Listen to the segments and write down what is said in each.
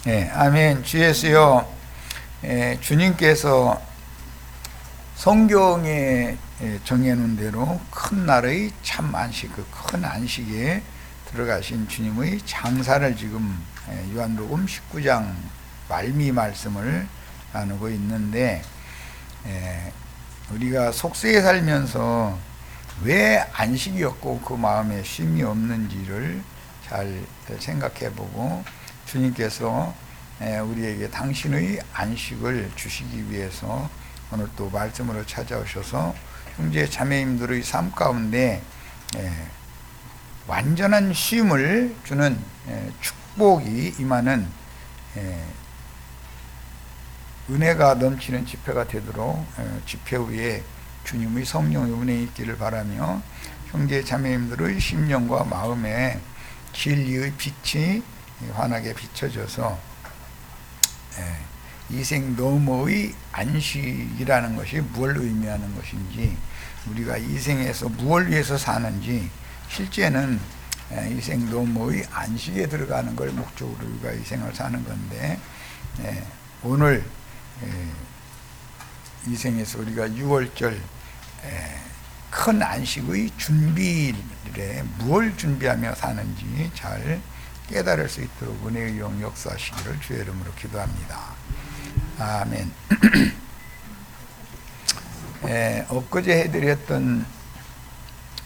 아멘. 주 예수여, 주님께서 성경에 정해놓은 대로 큰 날의 참 안식, 그 큰 안식에 들어가신 주님의 장사를 지금 요한복음 19장 말미 말씀을 나누고 있는데, 우리가 속세에 살면서 왜 안식이 없고 그 마음에 쉼이 없는지를 잘 생각해보고, 주님께서 우리에게 당신의 안식을 주시기 위해서 오늘 또 말씀으로 찾아오셔서 형제 자매님들의 삶 가운데 완전한 쉼을 주는 축복이 임하는 은혜가 넘치는 집회가 되도록 집회 후에 주님의 성령의 은혜 있기를 바라며, 형제 자매님들의 심령과 마음에 진리의 빛이 환하게 비춰져서 이생 너머의 안식이라는 것이 무엇을 의미하는 것인지, 우리가 이생에서 무엇을 위해서 사는지, 실제는 이생 너머의 안식에 들어가는 걸 목적으로 우리가 이 생을 사는 건데, 오늘 이생에서 우리가 6월절 큰 안식의 준비일에 무엇을 준비하며 사는지 잘 깨달을 수 있도록 은혜의 영 역사하시기를 주의 이름으로 기도합니다. 아멘. 엊그제 해드렸던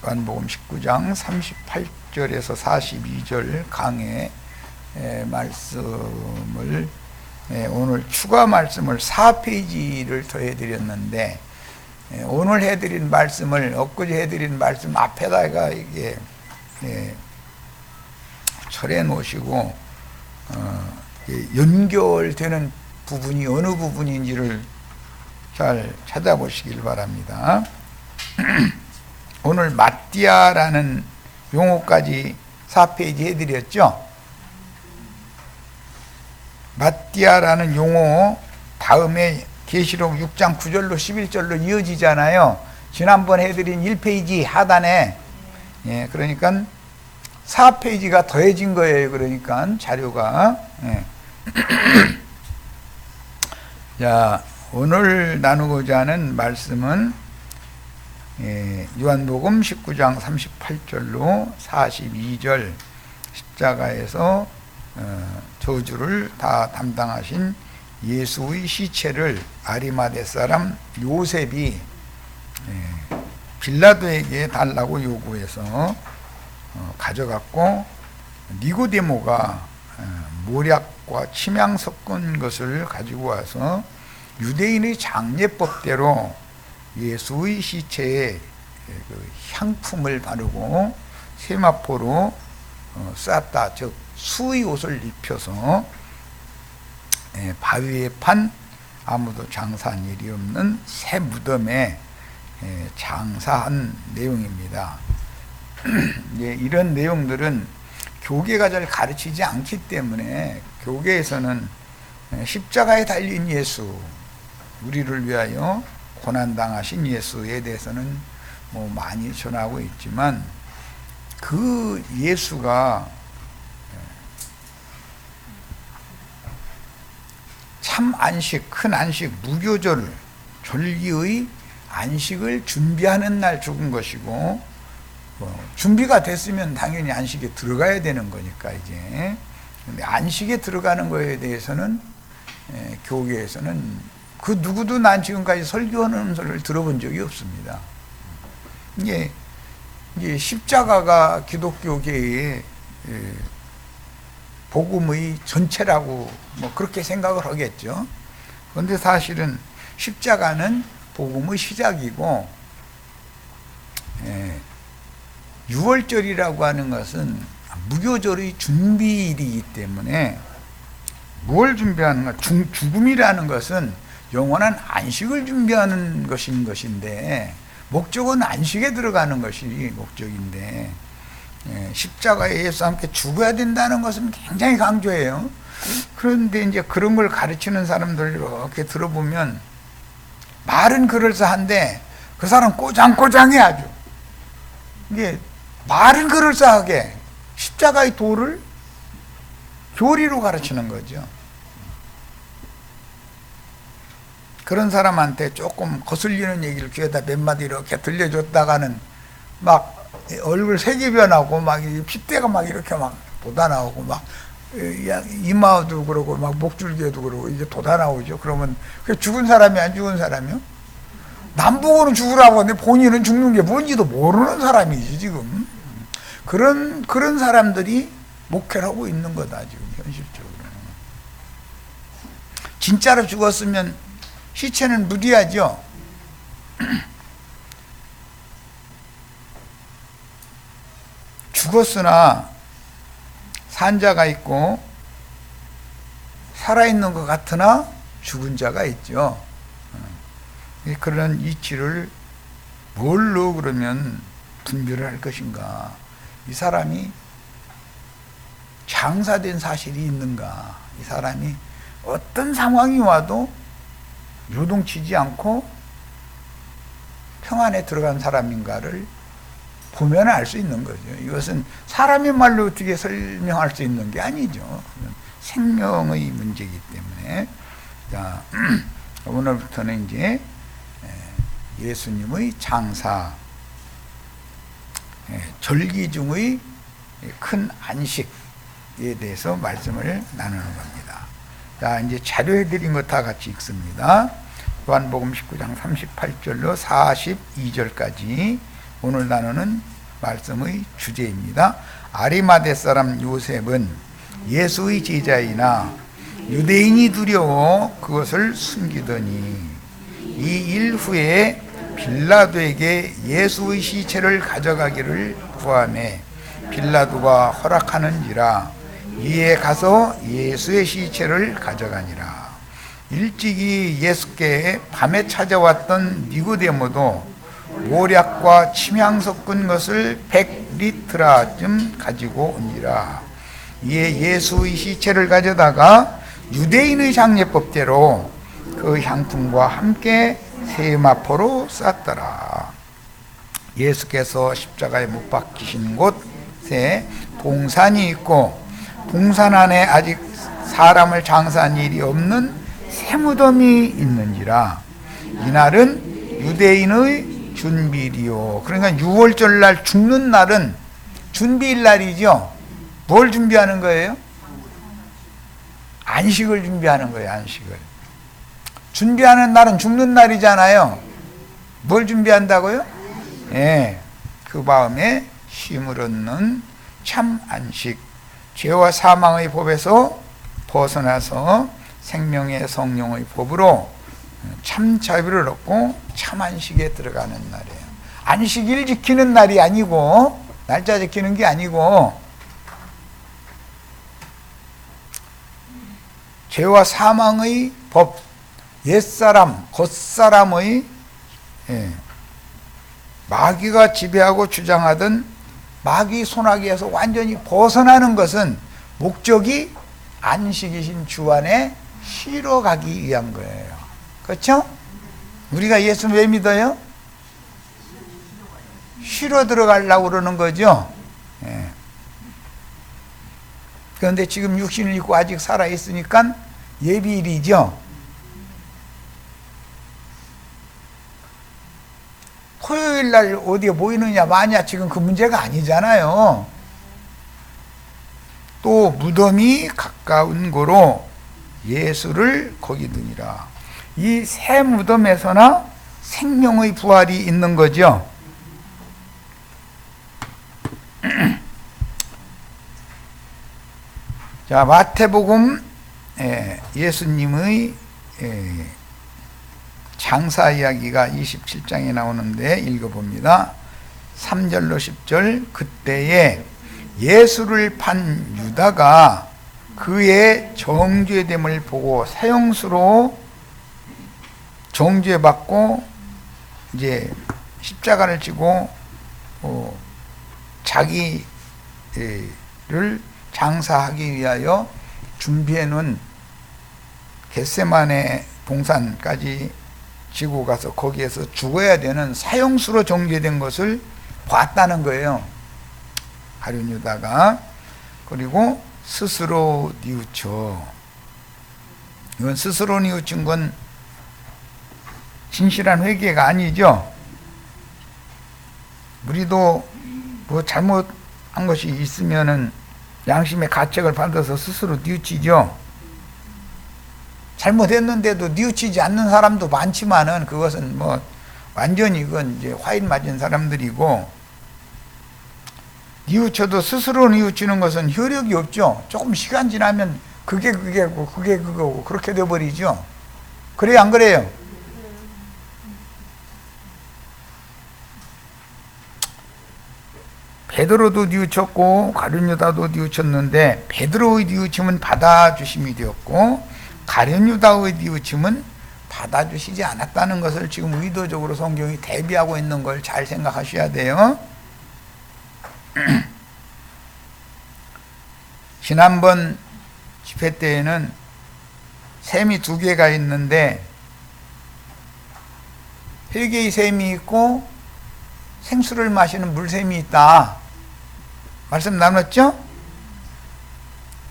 요한복음 19장 38절에서 42절 강의 말씀을 오늘 추가 말씀을 4페이지를 더 해드렸는데, 오늘 해드린 말씀을 엊그제 해드린 말씀 앞에다가 이게 철해 놓으시고 연결되는 부분이 어느 부분인지를 잘 찾아보시길 바랍니다. 오늘 마띠아라는 용어까지 4페이지 해드렸죠. 마띠아라는 용어 다음에 계시록 6장 9절로 11절로 이어지잖아요. 지난번 해드린 1페이지 하단에, 그러니까 4페이지가 더해진 거예요. 그러니까 자료가. 자, 오늘 나누고자 하는 말씀은 요한복음 19장 38절로 42절, 십자가에서 저주를 다 담당하신 예수의 시체를 아리마대 사람 요셉이 빌라도에게 달라고 요구해서 가져갔고, 니고데모가 모략과 침향 섞은 것을 가지고 와서 유대인의 장례법대로 예수의 시체에 그 향품을 바르고 세마포로 쌌다. 즉 수의 옷을 입혀서 바위에 판 아무도 장사한 일이 없는 새 무덤에 장사한 내용입니다. 이런 내용들은 교계가 잘 가르치지 않기 때문에, 교계에서는 십자가에 달린 예수, 우리를 위하여 고난당하신 예수에 대해서는 뭐 많이 전하고 있지만, 그 예수가 참 안식, 큰 안식, 무교절, 절기의 안식을 준비하는 날 죽은 것이고, 준비가 됐으면 당연히 안식에 들어가야 되는 거니까 이제. 근데 안식에 들어가는 거에 대해서는 교계에서는 그 누구도 난 지금까지 설교하는 소리를 들어본 적이 없습니다. 이게 십자가가 기독교계의 복음의 전체라고 뭐 그렇게 생각을 하겠죠. 그런데 사실은 십자가는 복음의 시작이고, 6월절이라고 하는 것은 무교절의 준비일이기 때문에, 뭘 준비하는가? 죽음이라는 것은 영원한 안식을 준비하는 것인 것인데, 목적은 안식에 들어가는 것이 목적인데, 십자가에 예수 함께 죽어야 된다는 것은 굉장히 강조해요. 그런데 이제 그런 걸 가르치는 사람들 이렇게 들어보면 말은 그럴싸한데 그 사람 꼬장꼬장해 아주. 이게 말은 그럴싸하게 십자가의 도를 교리로 가르치는 거죠. 그런 사람한테 조금 거슬리는 얘기를 귀에다 몇 마디 이렇게 들려줬다가는 막 얼굴 색이 변하고 막 핏대가 막 이렇게 막 돋아나오고 막 이마도 그러고 막 목줄기에도 그러고 이게 돋아나오죠. 그러면 그 죽은 사람이 안 죽은 사람이요? 남 보고는 죽으라고 하는데 본인은 죽는 게 뭔지도 모르는 사람이지 지금. 그런 사람들이 목회를 하고 있는 거다 지금 현실적으로. 진짜로 죽었으면 시체는 무디하죠. 죽었으나 산 자가 있고 살아있는 것 같으나 죽은 자가 있죠. 그런 이치를 뭘로 그러면 분별을 할 것인가? 이 사람이 장사된 사실이 있는가? 이 사람이 어떤 상황이 와도 요동치지 않고 평안에 들어간 사람인가를 보면 알 수 있는 거죠. 이것은 사람의 말로 어떻게 설명할 수 있는 게 아니죠. 생명의 문제이기 때문에. 자, 오늘부터는 이제 예수님의 장사, 절기 중의 큰 안식에 대해서 말씀을 나누는 겁니다. 자, 이제 자료해 드린 것 다 같이 읽습니다. 요한복음 19장 38절로 42절까지 오늘 나누는 말씀의 주제입니다. 아리마대 사람 요셉은 예수의 제자이나 유대인이 두려워 그것을 숨기더니 이 일 후에 빌라도에게 예수의 시체를 가져가기를 구하매 빌라도가 허락하는지라 이에 가서 예수의 시체를 가져가니라. 일찍이 예수께 밤에 찾아왔던 니고데모도 모략과 침향 섞은 것을 100리트라쯤 가지고 오니라. 이에 예수의 시체를 가져다가 유대인의 장례법대로 그 향품과 함께 세마포로 쌌더라. 예수께서 십자가에 못 박히신 곳에 동산이 있고 동산 안에 아직 사람을 장사한 일이 없는 새무덤이 있는지라. 이날은 유대인의 준비일이요. 그러니까 6월절 날 죽는 날은 준비일 날이죠. 뭘 준비하는 거예요? 안식을 준비하는 거예요. 안식을 준비하는 날은 죽는 날이잖아요. 뭘 준비한다고요? 예, 그 마음에 쉼을 얻는 참 안식, 죄와 사망의 법에서 벗어나서 생명의 성령의 법으로 참 자유를 얻고 참 안식에 들어가는 날이에요. 안식일 지키는 날이 아니고, 날짜 지키는 게 아니고, 죄와 사망의 법, 옛사람, 겉사람의 마귀가 지배하고 주장하던 마귀 손아귀에서 완전히 벗어나는 것은 목적이 안식이신 주 안에 쉬러 가기 위한 거예요. 그렇죠? 우리가 예수 왜 믿어요? 쉬러 들어가려고 그러는 거죠. 그런데 지금 육신을 입고 아직 살아있으니까 예비일이죠. 토요일 날 어디에 모이느냐 마냐 지금 그 문제가 아니잖아요. 또 무덤이 가까운 고로 예수를 거기 두니라. 이 새 무덤에서나 생명의 부활이 있는 거죠. 자, 마태복음 예수님의 장사 이야기가 27장에 나오는데 읽어봅니다. 3절로 10절. 그때에 예수를 판 유다가 그의 정죄됨을 보고 사형수로 정죄받고 이제 십자가를 지고 자기를 장사하기 위하여 준비해 놓은 겟세마네 동산까지 지고 가서 거기에서 죽어야 되는 사형수로 정죄된 것을 봤다는 거예요. 가룟 유다가. 그리고 스스로 뉘우쳐. 이건 스스로 뉘우친 건 진실한 회개가 아니죠. 우리도 뭐 잘못한 것이 있으면은 양심의 가책을 받아서 스스로 뉘우치죠. 잘못했는데도 뉘우치지 않는 사람도 많지만은 그것은 뭐 완전히 그건 이제 화인 맞은 사람들이고, 뉘우쳐도 스스로 뉘우치는 것은 효력이 없죠. 조금 시간 지나면 그게 그게고 그게 그거고 그렇게 돼버리죠. 그래요, 안 그래요? 베드로도 뉘우쳤고 가룟 유다도 뉘우쳤는데, 베드로의 뉘우침은 받아주심이 되었고 가룟 유다의 뉘우침은 받아주시지 않았다는 것을 지금 의도적으로 성경이 대비하고 있는 걸 잘 생각하셔야 돼요. 지난번 집회 때에는 셈이 두 개가 있는데, 회개의 셈이 있고 생수를 마시는 물샘이 있다 말씀 나눴죠?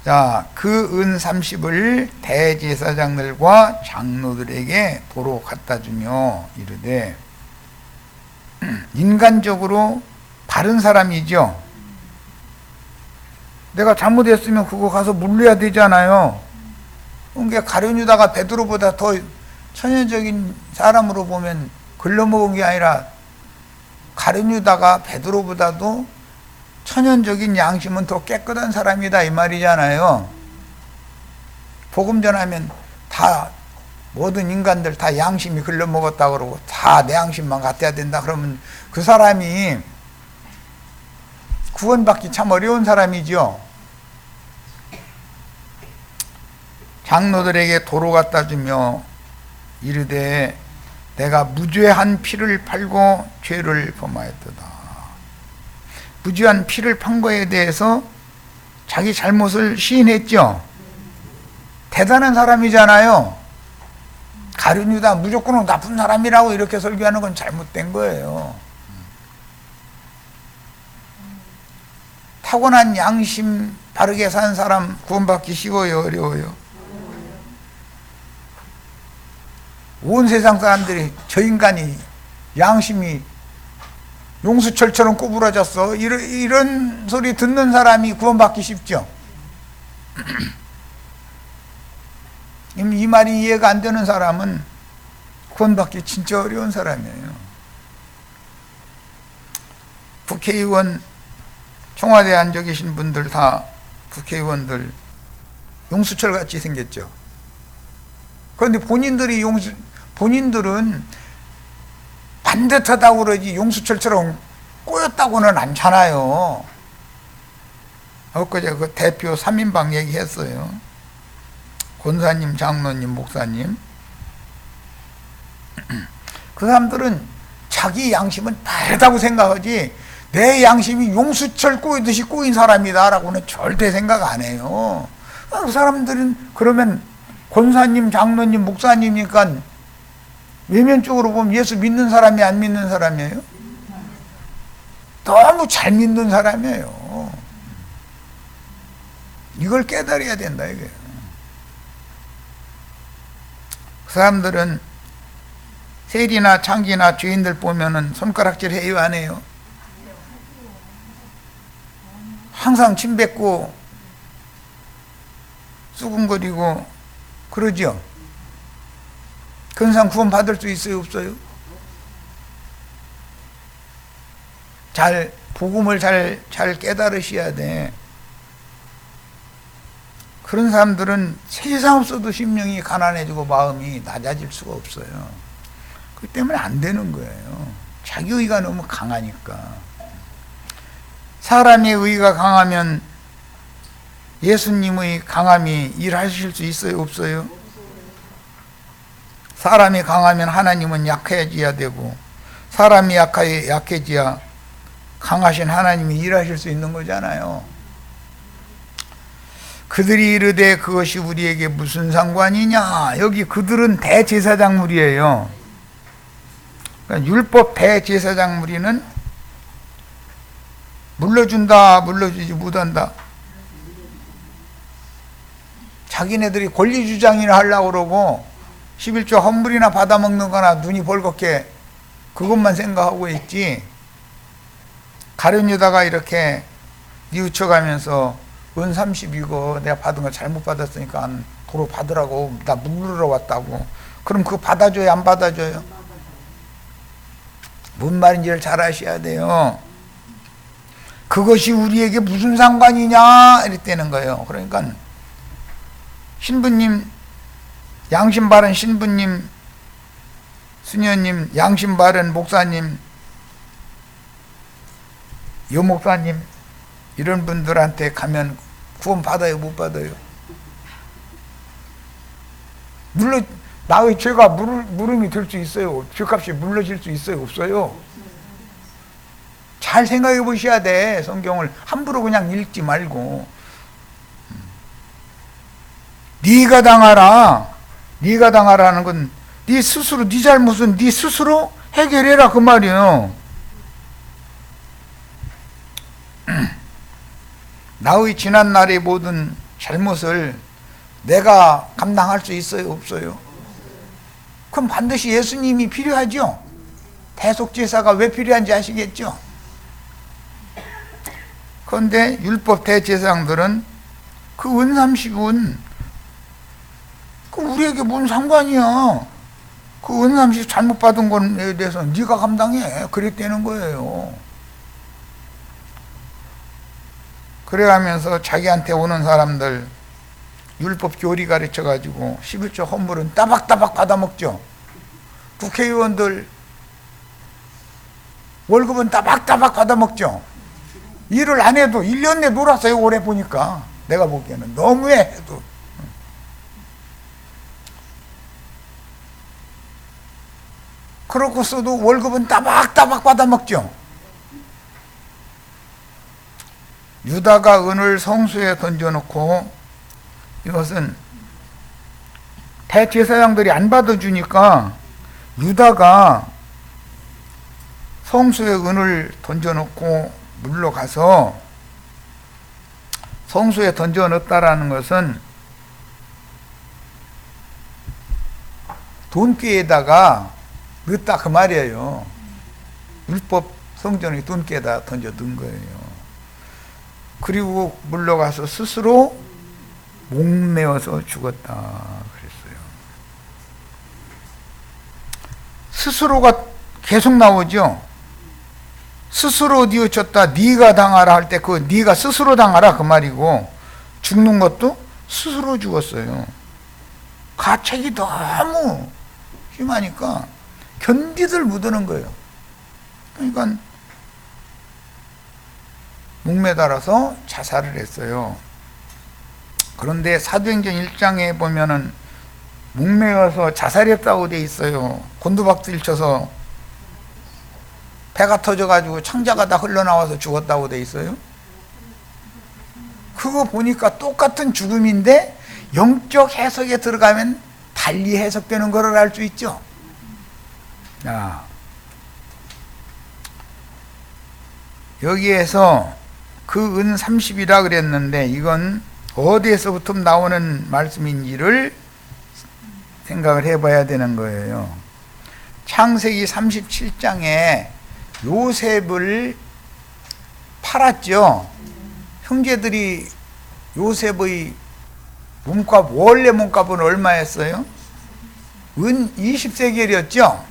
자, 그 은 30을 대제사장들과 장로들에게 도로 갖다 주며 이르되, 인간적으로 바른 사람이죠. 내가 잘못했으면 그거 가서 물려야 되잖아요. 그러니까 가룟 유다가 베드로보다 더 천연적인 사람으로 보면 글러먹은 게 아니라, 가룟 유다가 베드로보다도 천연적인 양심은 더 깨끗한 사람이다 이 말이잖아요. 복음 전하면 다 모든 인간들 다 양심이 글러먹었다 그러고 다 내 양심만 같아야 된다 그러면 그 사람이 구원받기 참 어려운 사람이죠. 장로들에게 도로 갖다 주며 이르되, 내가 무죄한 피를 팔고 죄를 범하였도다. 무죄한 피를 판 거에 대해서 자기 잘못을 시인했죠. 대단한 사람이잖아요. 가룟 유다 무조건 나쁜 사람이라고 이렇게 설교하는 건 잘못된 거예요. 타고난 양심 바르게 산 사람 구원받기 쉬워요, 어려워요? 온 세상 사람들이 저 인간이 양심이 용수철처럼 구부러졌어, 이런 소리 듣는 사람이 구원받기 쉽죠. 이 말이 이해가 안 되는 사람은 구원받기 진짜 어려운 사람이에요. 국회의원, 청와대에 앉아 계신 분들 다 국회의원들 용수철 같이 생겼죠. 그런데 본인들은 반듯하다고 그러지 용수철처럼 꼬였다고는 않잖아요. 엊그제 그 대표 3인방 얘기했어요. 권사님, 장로님, 목사님. 그 사람들은 자기 양심은 바르다고 생각하지 내 양심이 용수철 꼬이듯이 꼬인 사람이다 라고는 절대 생각 안 해요. 그 사람들은 그러면 권사님, 장로님, 목사님이니까 외면적으로 보면 예수 믿는 사람이 안 믿는 사람이에요? 너무 잘 믿는 사람이에요. 이걸 깨달아야 된다 이거예요. 그 사람들은 세리나 창기나 죄인들 보면은 손가락질 해요, 안 해요? 항상 침 뱉고 수군거리고 그러죠? 그런 사람 구원 받을 수 있어요, 없어요? 복음을 잘 깨달으셔야 돼. 그런 사람들은 세상 없어도 심령이 가난해지고 마음이 낮아질 수가 없어요. 그렇기 때문에 안 되는 거예요. 자기 의가 너무 강하니까. 사람의 의가 강하면 예수님의 강함이 일하실 수 있어요, 없어요? 사람이 강하면 하나님은 약해져야 되고, 사람이 약해져야 강하신 하나님이 일하실 수 있는 거잖아요. 그들이 이르되 그것이 우리에게 무슨 상관이냐. 여기 그들은 대제사장무리예요. 그러니까 율법 대제사장무리는 물러준다, 물러주지 못한다. 자기네들이 권리주장이나 하려고 그러고 11조 헌물이나 받아먹는 거나 눈이 벌겋게 그것만 생각하고 있지, 가룟 유다가 이렇게 뉘우쳐가면서 은 30이고 내가 받은 거 잘못 받았으니까 도로 받으라고, 나 물르러 왔다고. 그럼 그거 받아줘요, 안 받아줘요? 뭔 말인지를 잘 아셔야 돼요. 그것이 우리에게 무슨 상관이냐 이랬다는 거예요. 그러니까 신부님, 양심 바른 신부님, 수녀님, 양심 바른 목사님, 여목사님, 이런 분들한테 가면 구원 받아요, 못 받아요? 물론 나의 죄가 물음이 될 수 있어요. 죄값이 물러질 수 있어요, 없어요? 잘 생각해 보셔야 돼. 성경을 함부로 그냥 읽지 말고. 네가 당하라. 네가 당하라는 건 네 스스로, 네 잘못은 네 스스로 해결해라 그 말이에요. 나의 지난날의 모든 잘못을 내가 감당할 수 있어요, 없어요? 그럼 반드시 예수님이 필요하죠. 대속제사가 왜 필요한지 아시겠죠? 그런데 율법 대제사장들은 그 은30은 그 우리에게 뭔 상관이야. 그 은30 잘못 받은 것에 대해서 네가 감당해. 그랬다는 거예요. 그래가면서 자기한테 오는 사람들 율법 교리 가르쳐가지고 11조 헌물은 따박따박 받아먹죠. 국회의원들 월급은 따박따박 받아먹죠. 일을 안 해도 1년 내 놀았어요. 올해 보니까 내가 보기에는 너무해 해도. 그렇고서도 월급은 따박따박 받아먹죠. 유다가 은을 성수에 던져놓고, 이것은 대제사장들이 안 받아주니까 유다가 성수에 은을 던져놓고 물러가서, 성수에 던져넣었다라는 것은 돈꾀에다가 넣었다 그 말이에요. 율법 성전의 돈꾀에다 던져 넣은 거예요. 그리고 물러가서 스스로 목매어서 죽었다 그랬어요. 스스로가 계속 나오죠. 스스로 뉘우쳤다, 네가 당하라 할 때 그 네가 스스로 당하라 그 말이고, 죽는 것도 스스로 죽었어요. 가책이 너무 심하니까 견디들 못하는 거예요. 그러니까 목매달아서 자살을 했어요. 그런데 사도행전 1장에 보면은 목매어서 자살했다고 돼 있어요. 곤두박질 쳐서 배가 터져가지고 창자가 다 흘러나와서 죽었다고 돼 있어요. 그거 보니까 똑같은 죽음인데 영적 해석에 들어가면 달리 해석되는 걸 알 수 있죠. 여기에서 그 은 30이라 그랬는데 이건 어디에서부터 나오는 말씀인지를 생각을 해봐야 되는 거예요. 창세기 37장에 요셉을 팔았죠. 형제들이 요셉의 몸값, 원래 몸값은 얼마였어요? 은 20세겔이었죠.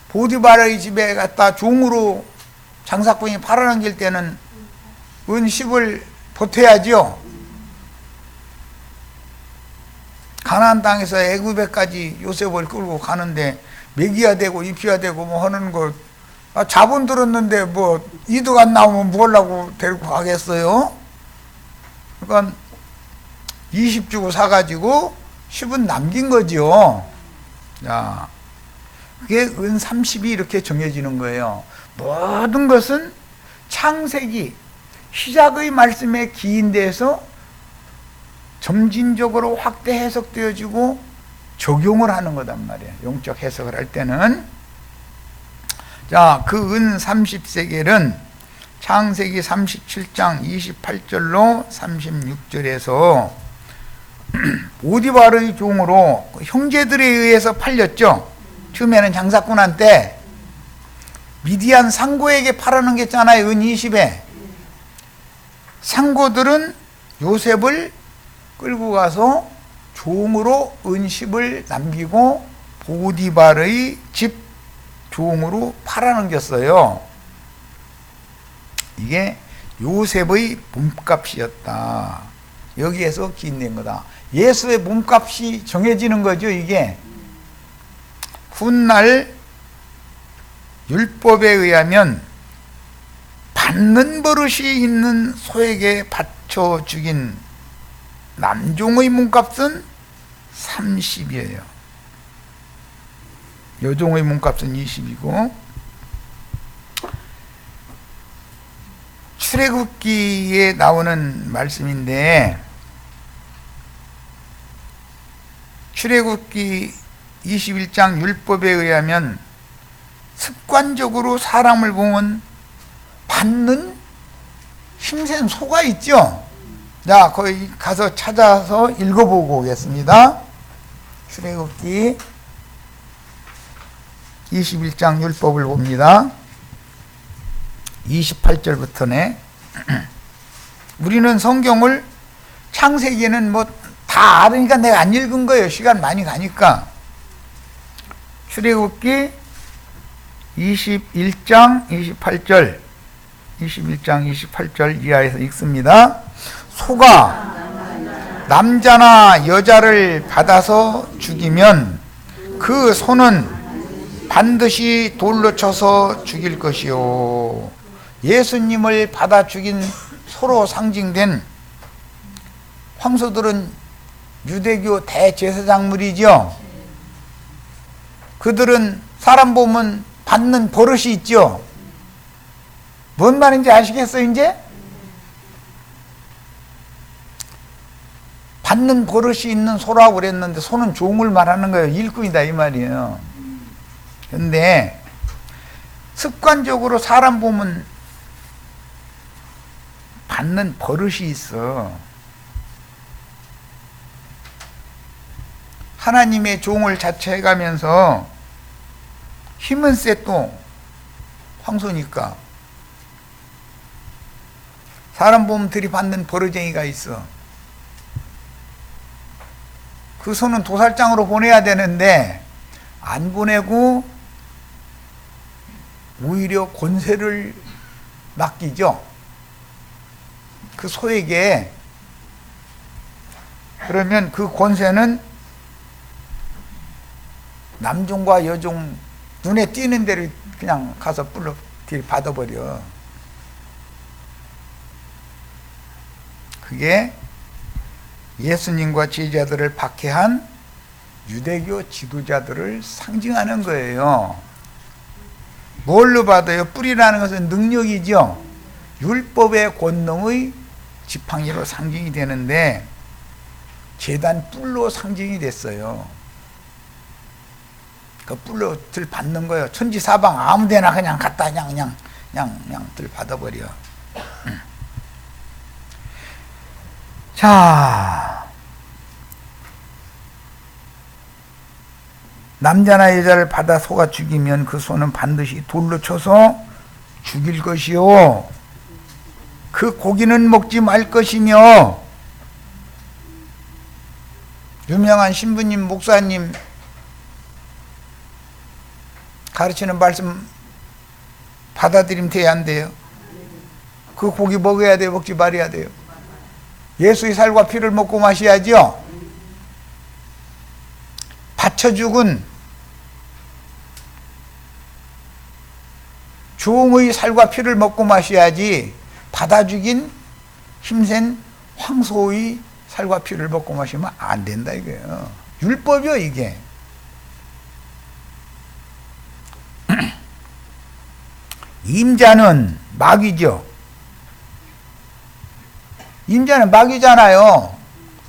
보디바라의 집에 갔다 종으로 장사꾼이 팔아넘길 때는 은 10을 보태야죠. 가나안 땅에서 애굽에까지 요셉을 끌고 가는데 먹여야 되고 입혀야 되고 뭐 하는 거, 자본 들었는데 뭐 이득 안 나오면 뭐 하려고 데리고 가겠어요? 그러니까 20 주고 사가지고 10은 남긴 거죠. 자, 그게 은 30이 이렇게 정해지는 거예요. 모든 것은 창세기 시작의 말씀에 기인돼서 점진적으로 확대 해석되어지고 적용을 하는 거단 말이에요. 영적 해석을 할 때는. 자, 그 은 30세겔은 창세기 37장 28절로 36절에서 보디발의 종으로 형제들에 의해서 팔렸죠. 처음에는 장사꾼한테 미디안 상고에게 팔아넘겼잖아요. 은 20에. 상고들은 요셉을 끌고 가서 종으로 은 10을 남기고 보디발의 집 종으로 팔아넘겼어요. 이게 요셉의 몸값이었다. 여기에서 기인된 거다. 예수의 몸값이 정해지는 거죠. 이게 훗날 율법에 의하면 받는 버릇이 있는 소에게 바쳐 죽인 남종의 몸값은 30이에요. 여종의 몸값은 20이고, 출애굽기에 나오는 말씀인데, 출애굽기 21장 율법에 의하면 습관적으로 사람을 보면 받는 힘센 소가 있죠. 자, 거기 가서 찾아서 읽어보고 오겠습니다. 출애굽기 21장 율법을 봅니다. 28절부터네. 우리는 성경을 창세기에는 뭐 다 알으니까 내가 안 읽은 거예요. 시간 많이 가니까. 출애굽기 21장 28절 21장 28절 이하에서 읽습니다. 소가 남자나 여자를 받아서 죽이면 그 소는 반드시 돌로 쳐서 죽일 것이요. 예수님을 받아 죽인 소로 상징된 황소들은 유대교 대제사장물이죠. 그들은 사람 보면 받는 버릇이 있죠. 뭔 말인지 아시겠어요, 이제? 받는 버릇이 있는 소라고 그랬는데, 소는 종을 말하는 거예요. 일꾼이다, 이 말이에요. 근데, 습관적으로 사람 보면 받는 버릇이 있어. 하나님의 종을 자처해가면서 힘은 세 또 황소니까 사람 보면 들이받는 버르쟁이가 있어. 그 소는 도살장으로 보내야 되는데 안 보내고 오히려 권세를 맡기죠. 그 소에게. 그러면 그 권세는 남종과 여종 눈에 띄는 대로 그냥 가서 불러 받아버려. 그게 예수님과 제자들을 박해한 유대교 지도자들을 상징하는 거예요. 뭘로 받아요? 뿌리라는 것은 능력이죠. 율법의 권능의 지팡이로 상징이 되는데 제단 뿔로 상징이 됐어요. 그 뿔로 들 받는 거예요. 천지사방 아무데나 그냥 갖다 그냥 들 받아버려. 자, 남자나 여자를 받아 소가 죽이면 그 소는 반드시 돌로 쳐서 죽일 것이요. 그 고기는 먹지 말 것이며, 유명한 신부님, 목사님 가르치는 말씀 받아들이면 돼야 안 돼요? 그 고기 먹어야 돼요? 먹지 말아야 돼요? 예수의 살과 피를 먹고 마셔야죠. 바쳐 죽은 종의 살과 피를 먹고 마셔야지 받아 죽인 힘센 황소의 살과 피를 먹고 마시면 안 된다 이거예요. 율법이요 이게. 임자는 마귀죠. 임자는 마귀잖아요.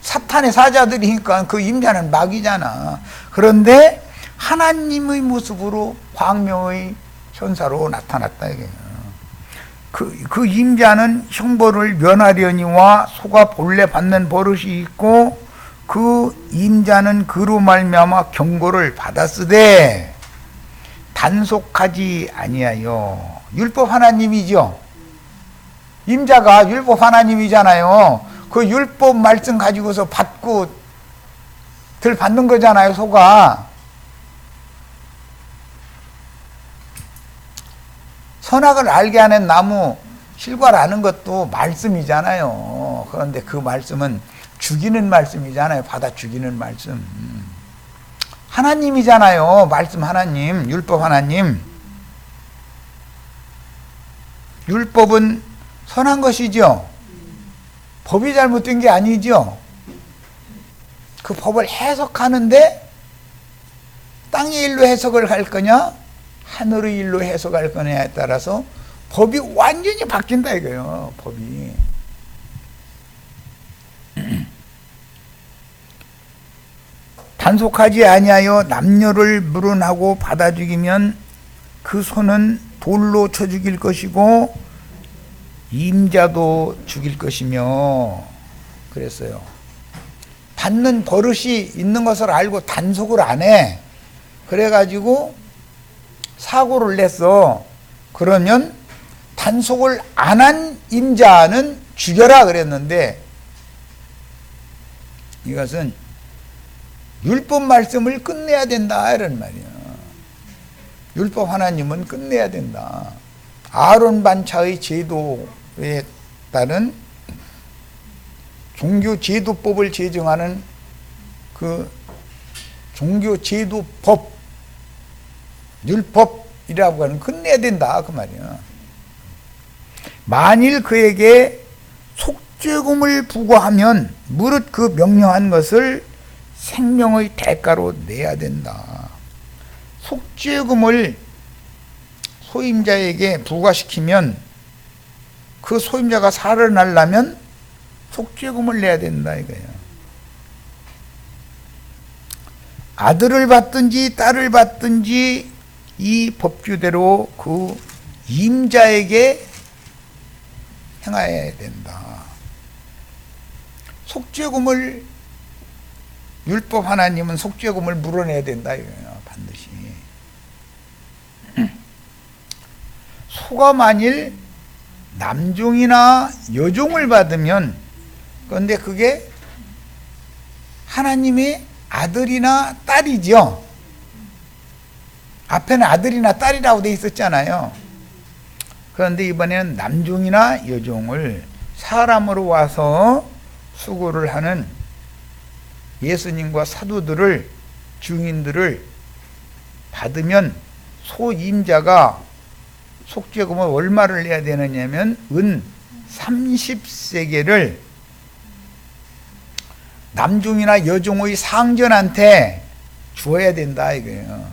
사탄의 사자들이니까 그 임자는 마귀잖아. 그런데 하나님의 모습으로 광명의 천사로 나타났다 이거예요. 그 임자는 형벌을 면하려니와 소가 본래 받는 버릇이 있고 그 임자는 그로 말미암아 경고를 받았으되 단속하지 아니하여. 율법 하나님이죠. 임자가 율법 하나님이잖아요. 그 율법 말씀 가지고서 받고 들 받는 거잖아요, 소가. 선악을 알게 하는 나무 실과라는 것도 말씀이잖아요. 그런데 그 말씀은 죽이는 말씀이잖아요. 받아 죽이는 말씀. 하나님이잖아요. 말씀 하나님, 율법 하나님. 율법은 선한 것이죠. 법이 잘못된 게 아니죠. 그 법을 해석하는데 땅의 일로 해석을 할 거냐 하늘의 일로 해석할 거냐에 따라서 법이 완전히 바뀐다 이거예요. 법이. 단속하지 아니하여 남녀를 물은하고 받아 죽이면 그 소는 돌로 쳐 죽일 것이고 임자도 죽일 것이며 그랬어요. 받는 버릇이 있는 것을 알고 단속을 안 해. 그래가지고 사고를 냈어. 그러면 단속을 안 한 임자는 죽여라 그랬는데 이것은 율법 말씀을 끝내야 된다 이런 말이야. 율법 하나님은 끝내야 된다. 아론 반차의 제도에 따른 종교 제도법을 제정하는 그 종교 제도법 율법이라고 하는 끝내야 된다 그 말이야. 만일 그에게 속죄금을 부과하면 무릇 그 명령한 것을 생명의 대가로 내야 된다. 속죄금을 소임자에게 부과시키면 그 소임자가 살아나려면 속죄금을 내야 된다 이거예요. 아들을 받든지 딸을 받든지 이 법규대로 그 임자에게 행해야 된다. 속죄금을 율법 하나님은 속죄금을 물어내야 된다 이거예요. 반드시. 소가 만일 남종이나 여종을 받으면 그런데 그게 하나님의 아들이나 딸이죠. 앞에는 아들이나 딸이라고 돼 있었잖아요. 그런데 이번에는 남종이나 여종을 사람으로 와서 수고를 하는 예수님과 사도들을 증인들을 받으면 소임자가 속죄금을 얼마를 내야 되느냐면 은 30세겔을 남종이나 여종의 상전한테 주어야 된다 이거예요.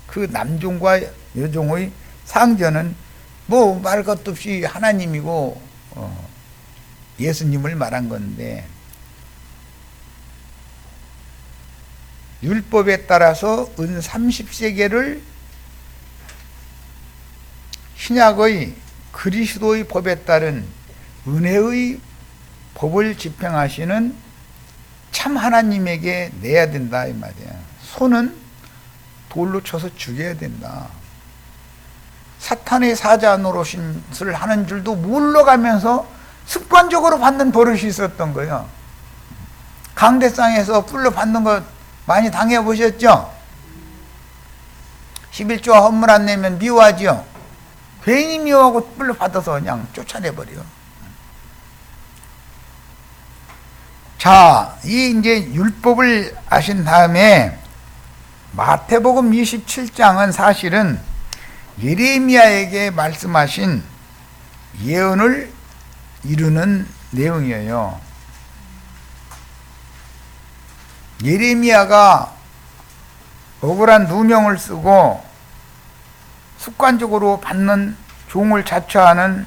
그 남종과 여종의 상전은 뭐 말 것도 없이 하나님이고 예수님을 말한 건데 율법에 따라서 은 30세겔을 신약의 그리스도의 법에 따른 은혜의 법을 집행하시는 참 하나님에게 내야 된다 이 말이야. 소는 돌로 쳐서 죽여야 된다. 사탄의 사자 노릇을 하는 줄도 물러가면서 습관적으로 받는 버릇이 있었던 거예요. 강대상에서 뿔로 받는 거 많이 당해보셨죠? 11조와 헌물 안 내면 미워하지요. 괜히 미워하고 뿔로 받아서 그냥 쫓아내버려. 자, 이 이제 율법을 아신 다음에 마태복음 27장은 사실은 예레미야에게 말씀하신 예언을 이루는 내용이에요. 예레미야가 억울한 누명을 쓰고 습관적으로 받는 종을 자처하는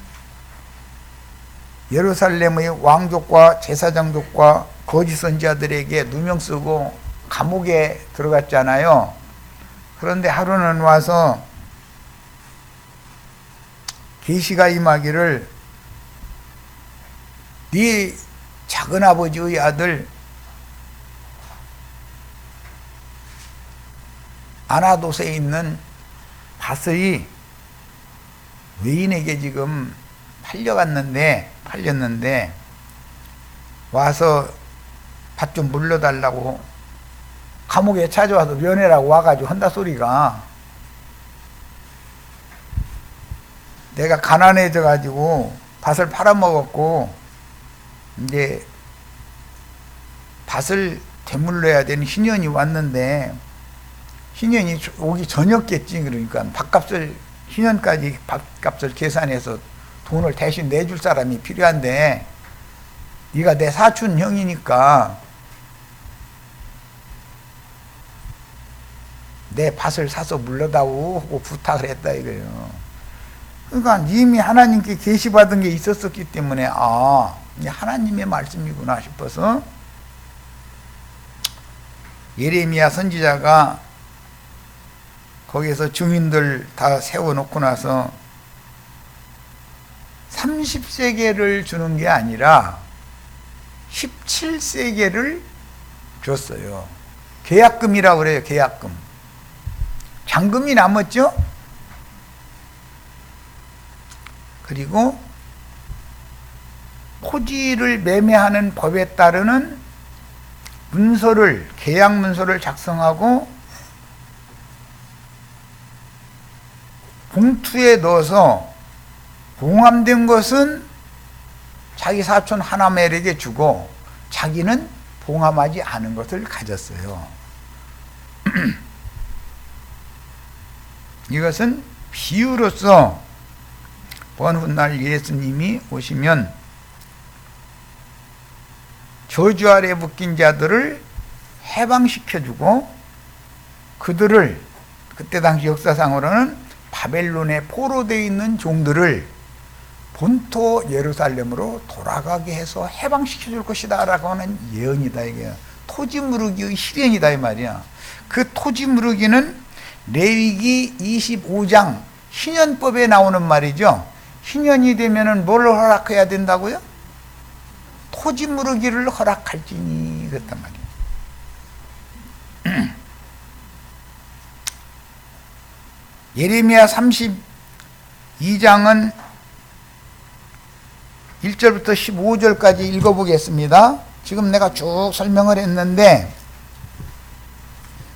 예루살렘의 왕족과 제사장족과 거짓 선지자들에게 누명 쓰고 감옥에 들어갔잖아요. 그런데 하루는 와서 계시가 임하기를 네 작은아버지의 아들 아나도스에 있는 밭의 외인에게 지금 팔렸는데 와서 밭 좀 물려달라고 감옥에 찾아와서 면회라고 와가지고 한다 소리가, 내가 가난해져 가지고 밭을 팔아먹었고 이제 밭을 되물러야 되는 신현이 왔는데, 신현이 오기 전이었겠지. 그러니까 밥값을, 신현까지 밥값을 계산해서 돈을 대신 내줄 사람이 필요한데, 네가 내 사촌 형이니까 내 밭을 사서 물러다오 하고 부탁을 했다 이거예요. 그러니까 이미 하나님께 계시받은 게 있었기 때문에 이게 하나님의 말씀이구나 싶어서 예레미야 선지자가 거기에서 증인들 다 세워놓고 나서 30세겔을 주는 게 아니라 17세겔을 줬어요. 계약금이라고 그래요. 계약금. 잔금이 남았죠. 그리고 토지를 매매하는 법에 따르는 문서를, 계약 문서를 작성하고 봉투에 넣어서 봉함된 것은 자기 사촌 하나멜에게 주고 자기는 봉함하지 않은 것을 가졌어요. 이것은 비유로서 먼 훗날 예수님이 오시면 저주 아래 묶인 자들을 해방시켜주고 그들을, 그때 당시 역사상으로는 바벨론에 포로되어 있는 종들을 본토 예루살렘으로 돌아가게 해서 해방시켜줄 것이다 라고 하는 예언이다. 이게 토지 무르기의 실현이다 이 말이야. 그 토지 무르기는 레위기 25장 신현법에 나오는 말이죠. 신현이 되면은 뭘 허락해야 된다고요? 토지 무르기를 허락할지니 그랬단 말이에요. 예레미야 32장은 1절부터 15절까지 읽어보겠습니다. 지금 내가 쭉 설명을 했는데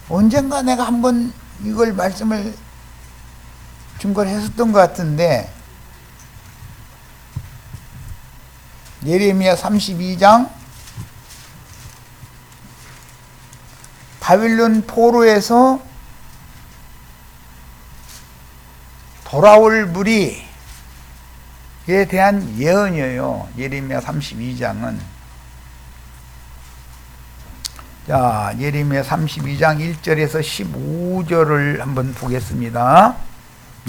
언젠가 내가 한번 이걸 말씀을 증거를 했었던 것 같은데, 예레미야 32장 바빌론 포로에서 돌아올 무리에 대한 예언이에요. 예레미야 32장은. 자, 예레미야 32장 1절에서 15절을 한번 보겠습니다.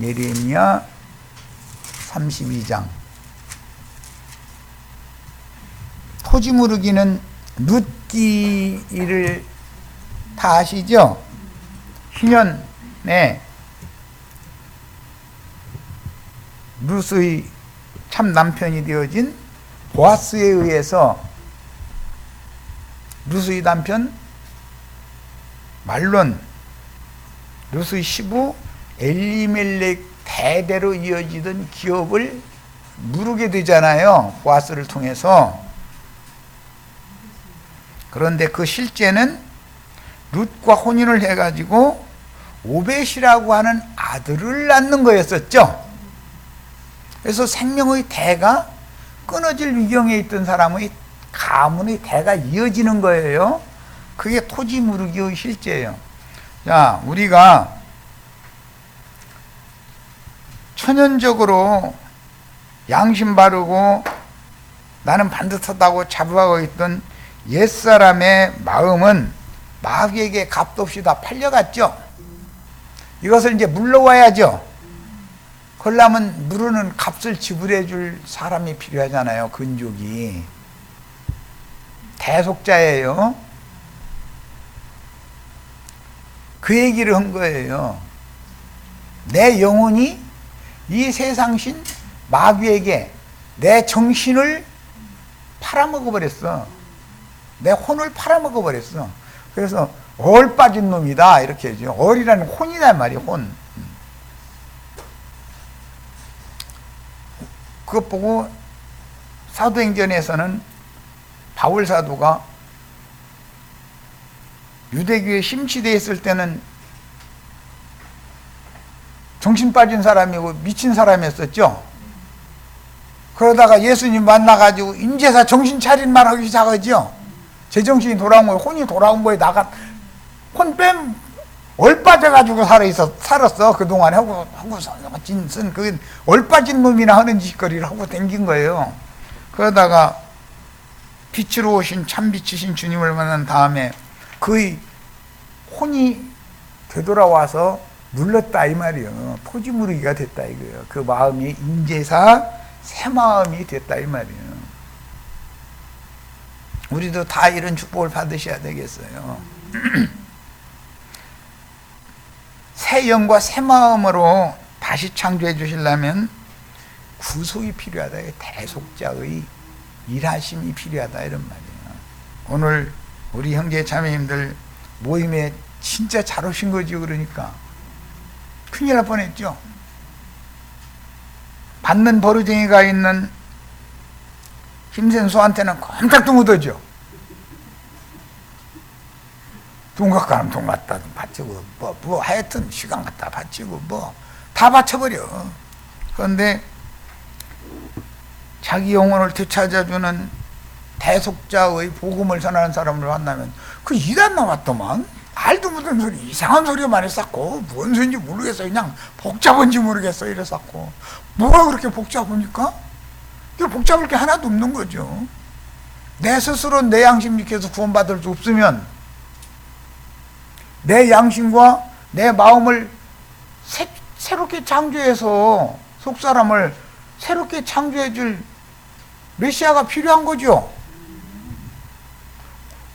예레미야 32장. 토지 무르기는 룻기를 다 아시죠? 신현에 룻의 참 남편이 되어진 보아스에 의해서 룻의 남편 말론, 룻의 시부 엘리멜렉 대대로 이어지던 기업을 무르게 되잖아요. 보아스를 통해서. 그런데 그 실제는 룻과 혼인을 해가지고 오벳이라고 하는 아들을 낳는 거였었죠. 그래서 생명의 대가 끊어질 위경에 있던 사람의 가문의 대가 이어지는 거예요. 그게 토지 무르기의 실제예요. 자, 우리가 천연적으로 양심 바르고 나는 반듯하다고 자부하고 있던 옛사람의 마음은 마귀에게 값도 없이 다 팔려갔죠. 이것을 이제 물러와야죠. 그러려면 물르는 값을 지불해 줄 사람이 필요하잖아요. 근족이. 대속자예요. 그 얘기를 한 거예요. 내 영혼이 이 세상신 마귀에게 내 정신을 팔아먹어 버렸어. 내 혼을 팔아먹어 버렸어. 그래서 얼 빠진 놈이다 이렇게 해죠. 얼이라는 혼이란 말이에요. 혼. 그것 보고 사도행전에서는 바울 사도가 유대교에 심취되어 있을 때는 정신 빠진 사람이고 미친 사람이었었죠. 그러다가 예수님 만나가지고 인제사 정신 차린말 하기 시작하죠. 제정신이 돌아온 거예요. 혼이 돌아온 거에 혼 뺀 얼빠져가지고 살았어. 그동안 하고 쓴 그 얼빠진 놈이나 하는 짓거리를 하고 댕긴 거예요. 그러다가 빛으로 오신 참빛이신 주님을 만난 다음에 그의 혼이 되돌아와서 눌렀다 이 말이에요. 토지무르기가 됐다 이거예요. 그 마음이 인제사 새 마음이 됐다 이 말이에요. 우리도 다 이런 축복을 받으셔야 되겠어요. 새 영과 새 마음으로 다시 창조해 주시려면 구속이 필요하다. 대속자의 일하심이 필요하다 이런 말이에요. 오늘 우리 형제 자매님들 모임에 진짜 잘 오신 거지. 그러니까 큰일 날 뻔했죠. 받는 버르쟁이가 있는 힘센 소한테는 꼼짝도 못하죠. 돈 갖고 가면 돈 갖다 바치고 뭐 하여튼 시간 갖다 바치고 뭐 다 바쳐버려. 그런데 자기 영혼을 되찾아주는 대속자의 복음을 전하는 사람을 만나면 그 이단 남았더만 말도 못하는 소리 이상한 소리만 했었고 뭔 소리인지 모르겠어. 그냥 복잡한지 모르겠어 이랬었고 뭐가 그렇게 복잡합니까? 복잡할 게 하나도 없는 거죠. 내 스스로 내 양심 밑에서 구원받을 수 없으면 내 양심과 내 마음을 새롭게 창조해서 속사람을 새롭게 창조해 줄 메시아가 필요한 거죠.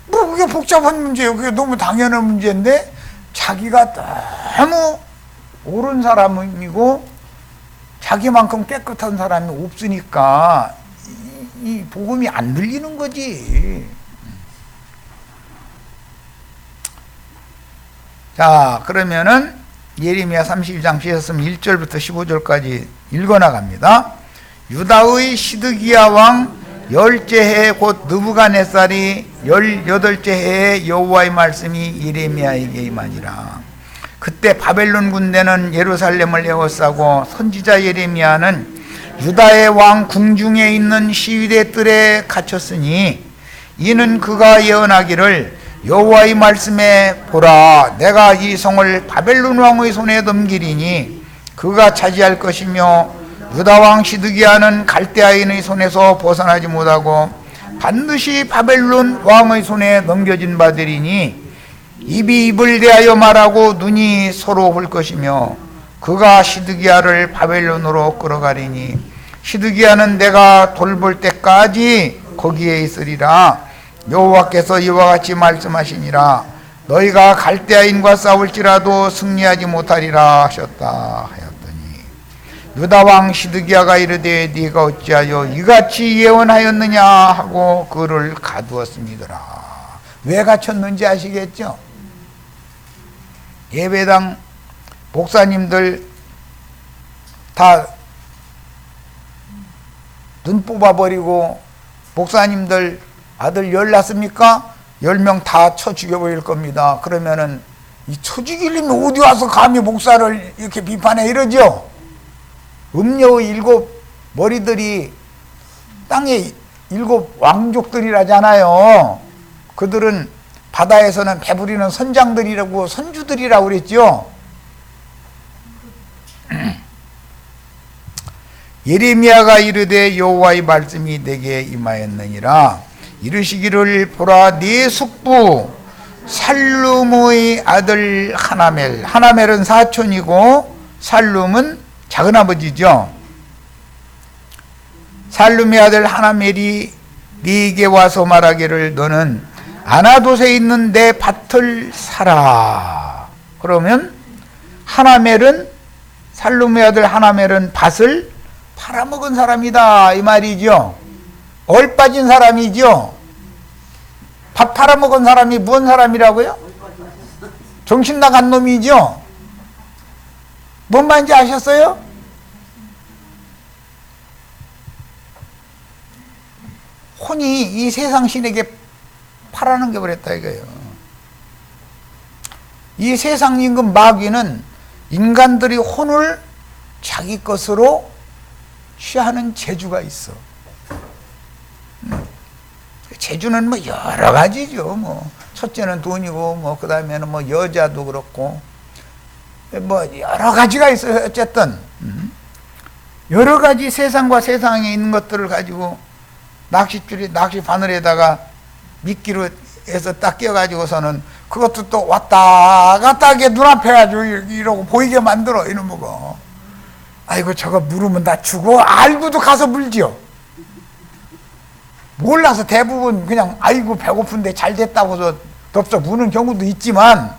뭐 그게 복잡한 문제예요. 그게 너무 당연한 문제인데 자기가 너무 옳은 사람이고 자기만큼 깨끗한 사람이 없으니까 이 복음이 안 들리는 거지. 자, 그러면은 예레미야 32장 피셨으면 1절부터 15절까지 읽어나갑니다. 유다의 시드기야 왕 10째 해 곧 느부갓네살이 18째 해에 여호와의 말씀이 예레미야에게 임하니라. 그때 바벨론 군대는 예루살렘을 에워싸고 선지자 예레미야는 유다의 왕 궁중에 있는 시위대 뜰에 갇혔으니 이는 그가 예언하기를 여호와의 말씀에 보라 내가 이 성을 바벨론 왕의 손에 넘기리니 그가 차지할 것이며 유다 왕 시드기야는 갈대아인의 손에서 벗어나지 못하고 반드시 바벨론 왕의 손에 넘겨진 바 되리니 입이 입을 대하여 말하고 눈이 서로 볼 것이며 그가 시드기야를 바벨론으로 끌어가리니 시드기야는 내가 돌볼 때까지 거기에 있으리라. 여호와께서 이와 같이 말씀하시니라. 너희가 갈대아인과 싸울지라도 승리하지 못하리라 하셨다 하였더니 유다 왕 시드기야가 이르되 네가 어찌하여 이같이 예언하였느냐 하고 그를 가두었습니다. 왜 갇혔는지 아시겠죠? 예배당 목사님들 다 눈 뽑아버리고 목사님들 아들 열 낳습니까? 10명 다 쳐 죽여버릴 겁니다. 그러면은 이 쳐 죽이려면 어디 와서 감히 목사를 이렇게 비판해 이러죠? 음녀의 7 머리들이 땅의 7 왕족들이라잖아요. 그들은 바다에서는 배부리는 선장들이라고 선주들이라고 그랬죠. 예레미야가 이르되 여호와의 말씀이 내게 임하였느니라. 이르시기를 보라 네 숙부 살룸의 아들 하나멜. 하나멜은 사촌이고 살룸은 작은아버지죠. 살룸의 아들 하나멜이 네게 와서 말하기를 너는 아나돗에 있는 내 밭을 사라. 그러면 하나멜은 살룸의 아들 하나멜은 밭을 팔아먹은 사람이다 이 말이죠. 얼빠진 사람이죠. 밥 팔아먹은 사람이 뭔 사람이라고요? 정신 나간 놈이죠? 뭔 말인지 아셨어요? 혼이 이 세상 신에게 팔아넘겨 버렸다 이거예요. 이 세상 임금 마귀는 인간들이 혼을 자기 것으로 취하는 재주가 있어. 재주는 뭐 여러 가지죠. 뭐 첫째는 돈이고 뭐 그다음에는 뭐 여자도 그렇고 뭐 여러 가지가 있어요. 어쨌든 여러 가지 세상과 세상에 있는 것들을 가지고 낚싯줄이 낚시 바늘에다가 미끼로 해서 딱 끼워가지고서는 그것도 또 왔다 갔다 하게 눈앞에 가지고 이러고 보이게 만들어 이놈의 거. 아이고 저거 물으면 나 죽어. 알고도 가서 물지요. 몰라서 대부분 그냥 아이고 배고픈데 잘 됐다고서 덥석 무는 경우도 있지만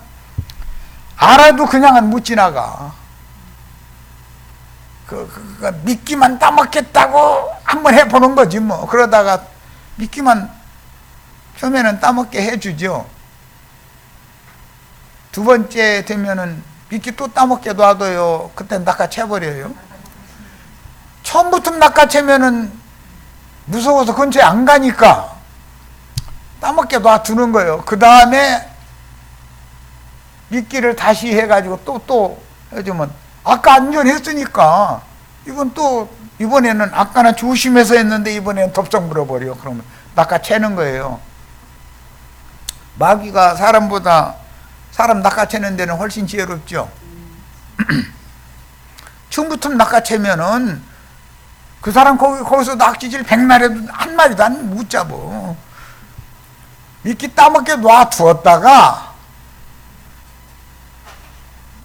알아도 그냥은 못 지나가. 미끼만 따먹겠다고 한번 해보는 거지 뭐. 그러다가 미끼만 처음에는 따먹게 해주죠. 두 번째 되면은 미끼 또 따먹게 놔둬요. 그때 낚아채버려요. 처음부터 낚아채면은 무서워서 근처에 안 가니까 따먹게 놔두는 거예요. 그 다음에 미끼를 다시 해가지고 또 해주면 아까 안전했으니까 이번에는 아까는 조심해서 했는데 이번에는 덥석 물어버려. 그러면 낚아채는 거예요. 마귀가 사람 낚아채는 데는 훨씬 지혜롭죠. 처음부터 낚아채면은 그 사람 거기서 낚시질 100마리도 한 마리도 못 잡어. 미끼 따먹게 놔두었다가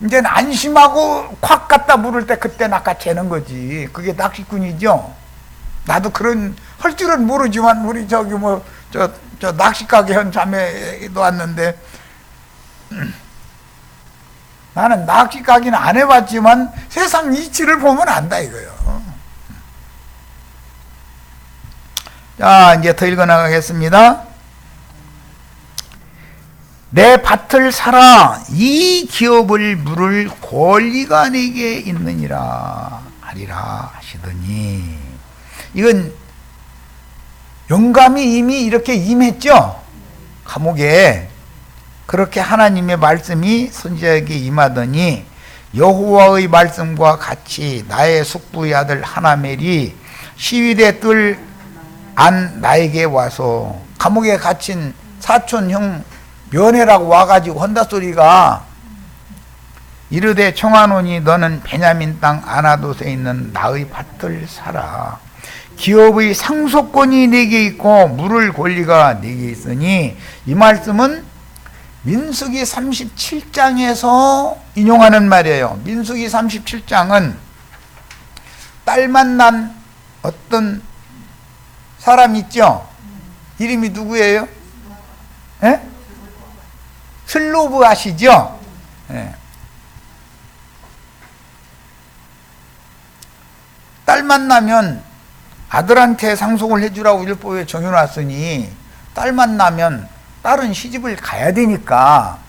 이제는 안심하고 콱 갖다 물을 때 그때 낚아채는 거지. 그게 낚시꾼이죠. 나도 할 줄은 모르지만 우리 저기 저 낚시가게 한 자매도 왔는데 나는 낚시가기는 안 해봤지만 세상 이치를 보면 안다 이거요. 자 이제 더 읽어나가겠습니다. 내 밭을 사라. 이 기업을 물을 권리가 내게 있느니라 하리라 하시더니, 이건 영감이 이미 이렇게 임했죠. 감옥에 그렇게 하나님의 말씀이 선지자에게 임하더니 여호와의 말씀과 같이 나의 숙부의 아들 하나멜이 시위대 뜰 안 나에게 와서, 감옥에 갇힌 사촌 형 면회라고 와가지고 한다 소리가, 이르되 청하노니 너는 베냐민 땅 아나돗에 있는 나의 밭을 사라. 기업의 상속권이 내게 있고 물을 권리가 내게 있으니, 이 말씀은 민수기 37장에서 인용하는 말이에요. 민수기 37장은 딸만 난 어떤 사람 있죠? 이름이 누구예요? 예? 슬로브 아시죠? 예. 딸만 나면 아들한테 상속을 해주라고 율법에 정해놨으니, 딸만 나면 딸은 시집을 가야 되니까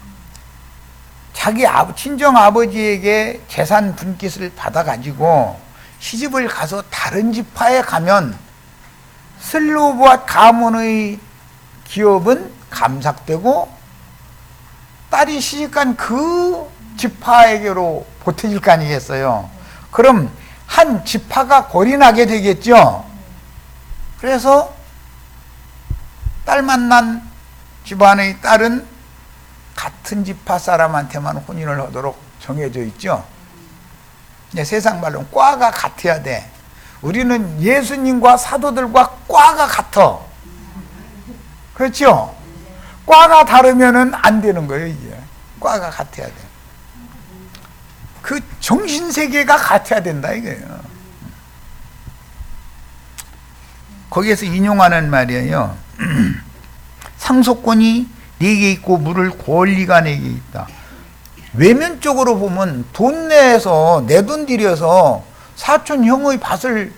자기 친정 아버지에게 재산 분깃을 받아가지고 시집을 가서 다른 지파에 가면 슬로브와 가문의 기업은 감삭되고 딸이 시집간 그 지파에게로 보태질 거 아니겠어요. 그럼 한 지파가 골이 나게 되겠죠. 그래서 딸만 난 집안의 딸은 같은 지파 사람한테만 혼인을 하도록 정해져 있죠. 세상 말로는 과가 같아야 돼. 우리는 예수님과 사도들과 과가 같아. 그렇죠? 과가 다르면은 안 되는 거예요, 이게. 과가 같아야 돼. 그 정신세계가 같아야 된다, 이거예요. 거기에서 인용하는 말이에요. 상속권이 네게 있고 물을 권리가 내게 있다. 외면적으로 보면 돈 내서, 내 돈 들여서 사촌 형의 밭을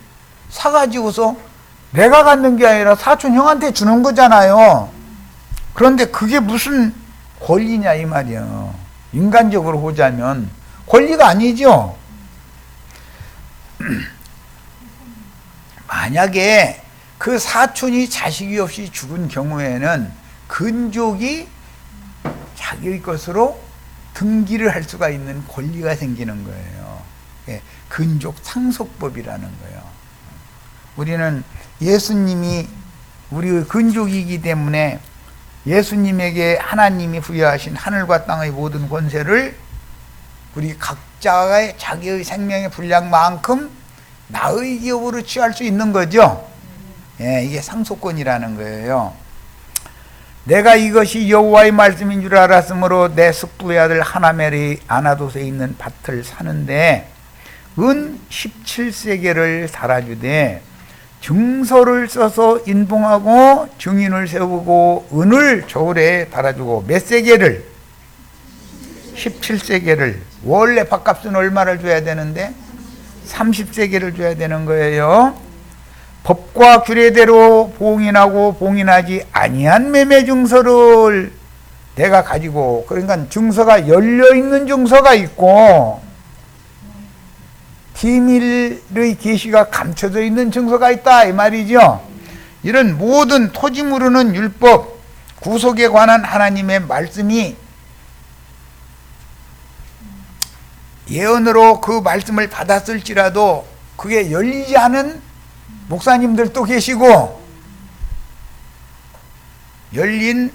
사가지고서 내가 갖는 게 아니라 사촌 형한테 주는 거잖아요. 그런데 그게 무슨 권리냐 이 말이야. 인간적으로 보자면 권리가 아니죠. 만약에 그 사촌이 자식이 없이 죽은 경우에는 근족이 자기의 것으로 등기를 할 수가 있는 권리가 생기는 거예요. 근족 상속법이라는 거예요. 우리는 예수님이 우리의 근족이기 때문에 예수님에게 하나님이 부여하신 하늘과 땅의 모든 권세를 우리 각자의 자기의 생명의 분량만큼 나의 기업으로 취할 수 있는 거죠. 이게 상속권이라는 거예요. 내가 이것이 여호와의 말씀인 줄 알았으므로 내 숙부의 아들 하나멜이 아나돗에 있는 밭을 사는데 은 17세겔을 달아주되 증서를 써서 인봉하고 증인을 세우고 은을 저울에 달아주고 몇 세겔을? 17세겔을. 원래 밭값은 얼마를 줘야 되는데 30세겔을 줘야 되는 거예요. 법과 규례대로 봉인하고 봉인하지 아니한 매매 증서를 내가 가지고, 그러니까 증서가 열려있는 증서가 있고 비밀의 계시가 감춰져 있는 증서가 있다 이 말이죠. 이런 모든 토지무르는 율법, 구속에 관한 하나님의 말씀이 예언으로 그 말씀을 받았을지라도 그게 열리지 않은 목사님들도 계시고 열린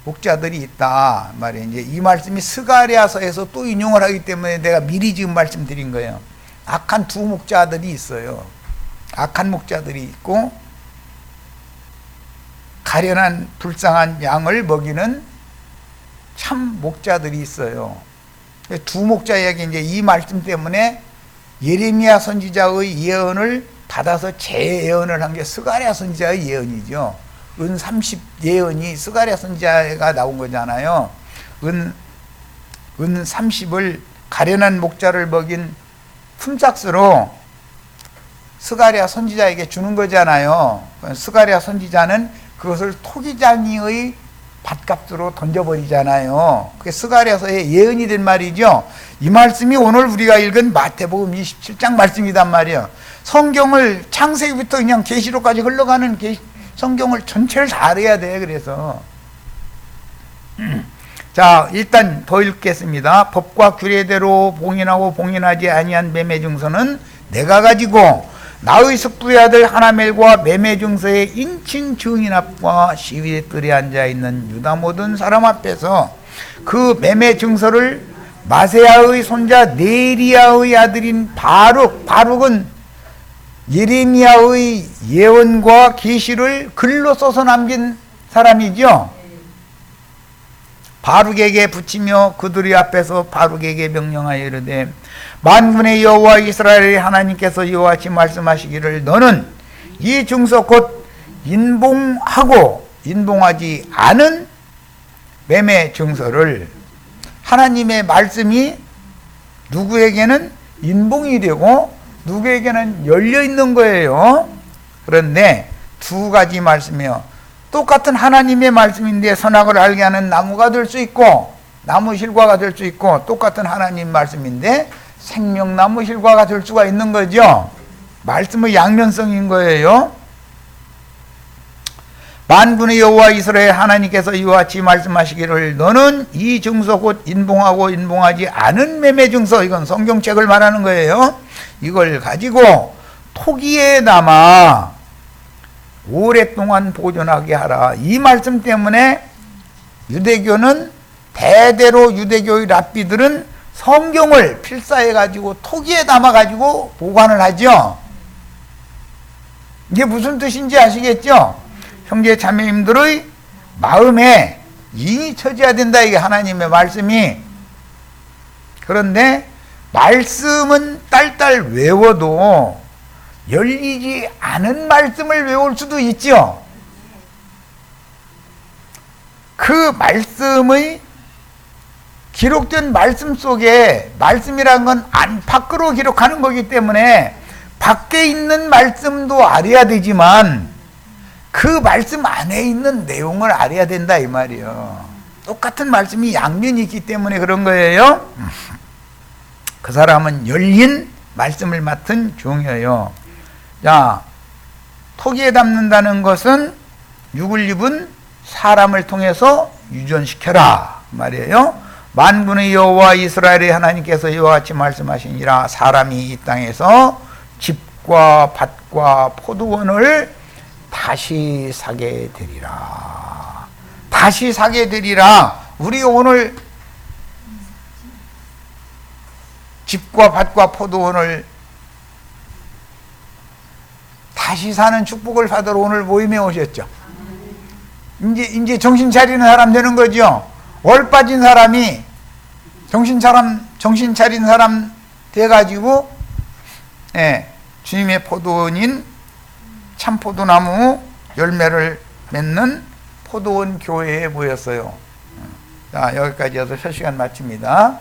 목자들이 있다 말이에요. 이제 이 말씀이 스가랴서에서 또 인용을 하기 때문에 내가 미리 지금 말씀드린 거예요. 악한 두 목자들이 있어요. 악한 목자들이 있고 가련한 불쌍한 양을 먹이는 참 목자들이 있어요. 두 목자에게 이제 이 말씀 때문에 예레미야 선지자의 예언을 받아서 재예언을 한 게 스가랴 선지자의 예언이죠. 은 30 예언이 스가랴 선지자가 나온 거잖아요. 은 30을 가련한 목자를 먹인 품삯으로 스가랴 선지자에게 주는 거잖아요. 스가랴 선지자는 그것을 토기장이의 밭값으로 던져버리잖아요. 그게 스가랴서의 예언이 된 말이죠. 이 말씀이 오늘 우리가 읽은 마태복음 27장 말씀이단 말이에요. 성경을 창세기부터 그냥 계시록까지 흘러가는 성경을 전체를 다 알아야 돼. 그래서 자, 일단 더 읽겠습니다. 법과 규례대로 봉인하고 봉인하지 아니한 매매 증서는 내가 가지고 나의 숙부의 아들 하나멜과 매매 증서의 인친 증인 앞과 시위의 뜰에 앉아 있는 유다 모든 사람 앞에서 그 매매 증서를 마세야의 손자 네리야의 아들인 바룩은 예레미야의 예언과 계시를 글로 써서 남긴 사람이죠. 바룩에게 붙이며 그들의 앞에서 바룩에게 명령하여 이르되 만군의 여호와 이스라엘의 하나님께서 이와 같이 말씀하시기를 너는 이 증서 곧 인봉하고 인봉하지 않은 매매 증서를, 하나님의 말씀이 누구에게는 인봉이 되고 누구에게는 열려있는 거예요. 그런데 두 가지 말씀이요. 똑같은 하나님의 말씀인데 선악을 알게 하는 나무가 될 수 있고 나무 실과가 될 수 있고, 똑같은 하나님 말씀인데 생명나무 실과가 될 수가 있는 거죠. 말씀의 양면성인 거예요. 만군의 여호와 이스라엘 하나님께서 이와 같이 말씀하시기를 너는 이 증서 곧 인봉하고 인봉하지 않은 매매 증서, 이건 성경책을 말하는 거예요. 이걸 가지고 토기에 담아 오랫동안 보존하게 하라. 이 말씀 때문에 유대교는 대대로 유대교의 랍비들은 성경을 필사해 가지고 토기에 담아 가지고 보관을 하죠. 이게 무슨 뜻인지 아시겠죠? 형제 자매님들의 마음에 인이 쳐져야 된다, 이게 하나님의 말씀이. 그런데 말씀은 딸딸 외워도 열리지 않은 말씀을 외울 수도 있죠. 그 말씀의 기록된 말씀 속에, 말씀이란 건 안팎으로 기록하는 거기 때문에 밖에 있는 말씀도 알아야 되지만 그 말씀 안에 있는 내용을 알아야 된다 이 말이에요. 똑같은 말씀이 양면이 있기 때문에 그런 거예요. 그 사람은 열린 말씀을 맡은 종이에요. 자, 토기에 담는다는 것은 육을 입은 사람을 통해서 유전시켜라 말이에요. 만군의 여호와 이스라엘의 하나님께서 이와 같이 말씀하시니라. 사람이 이 땅에서 집과 밭과 포도원을 다시 사게 되리라. 다시 사게 되리라. 우리가 오늘 집과 밭과 포도원을 다시 사는 축복을 받으러 오늘 모임에 오셨죠. 이제 정신 차리는 사람 되는 거죠. 얼 빠진 사람이 정신 차린 사람 돼가지고, 예, 주님의 포도원인 참포도나무 열매를 맺는 포도원 교회에 모였어요. 자, 여기까지 해서 첫 시간 마칩니다.